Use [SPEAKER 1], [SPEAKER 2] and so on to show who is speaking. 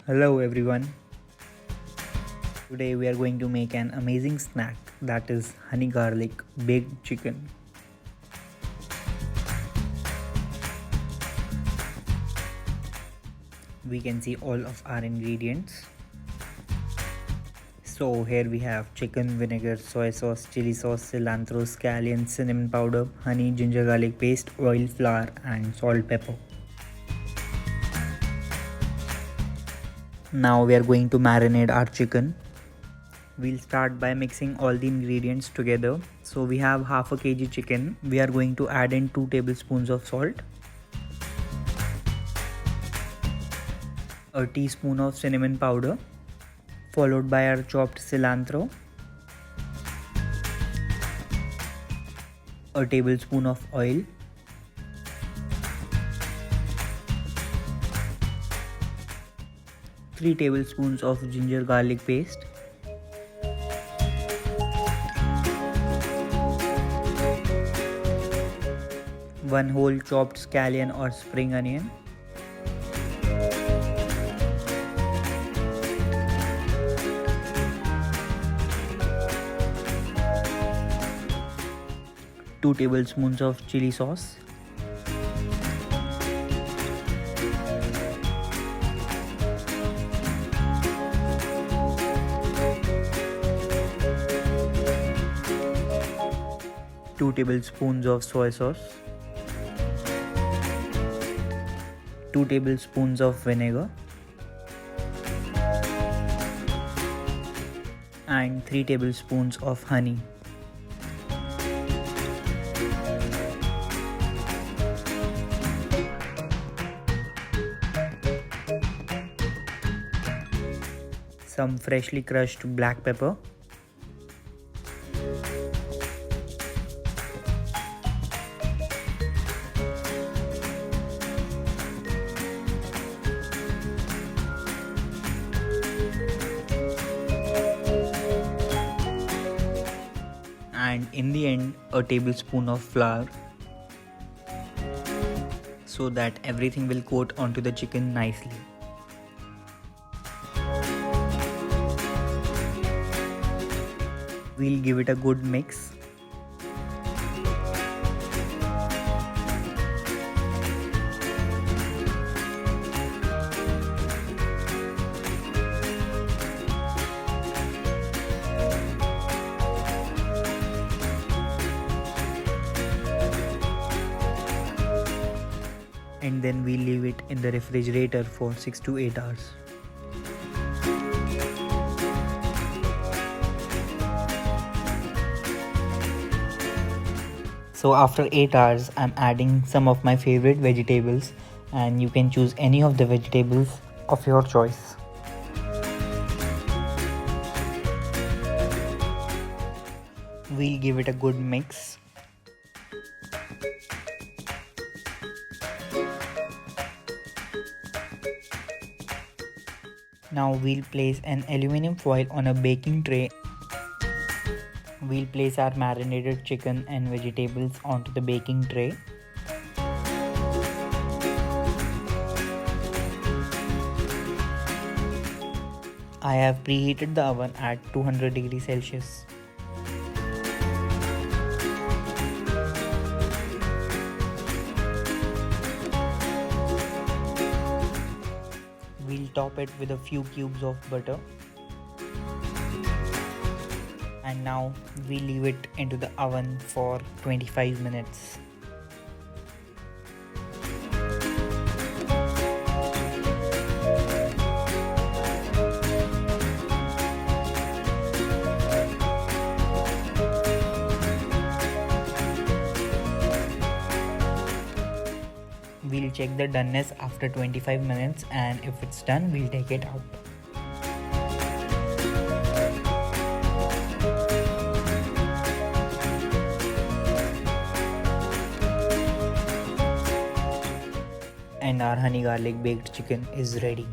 [SPEAKER 1] Hello everyone. Today we are going to make an amazing snack, that is honey garlic baked chicken. We can see all of our ingredients. So here we have chicken, vinegar, soy sauce, chili sauce, cilantro, scallion, cinnamon powder, honey, ginger garlic paste, oil, flour and salt, pepper. Now we are going to marinate our chicken. We'll start by mixing all the ingredients together. So we have half a kg chicken. We are going to add in 2 tablespoons of salt, a teaspoon of cinnamon powder, followed by our chopped cilantro, a tablespoon of oil, three tablespoons of ginger garlic paste, one whole chopped scallion or spring onion, two tablespoons of chili sauce, two tablespoons of soy sauce, 2 tablespoons of vinegar and 3 tablespoons of honey. Some freshly crushed black pepper, and in the end a tablespoon of flour, so that everything will coat onto the chicken nicely. We'll give it a good mix. And then we leave it in the refrigerator for 6 to 8 hours. So after 8 hours, I'm adding some of my favorite vegetables, and you can choose any of the vegetables of your choice. We'll give it a good mix. Now we'll place an aluminum foil on a baking tray. We'll place our marinated chicken and vegetables onto the baking tray. I have preheated the oven at 200 degrees Celsius. We'll top it with a few cubes of butter. And now we leave it into the oven for 25 minutes. We'll check the doneness after 25 minutes, and if it's done, we'll take it out. And our honey garlic baked chicken is ready.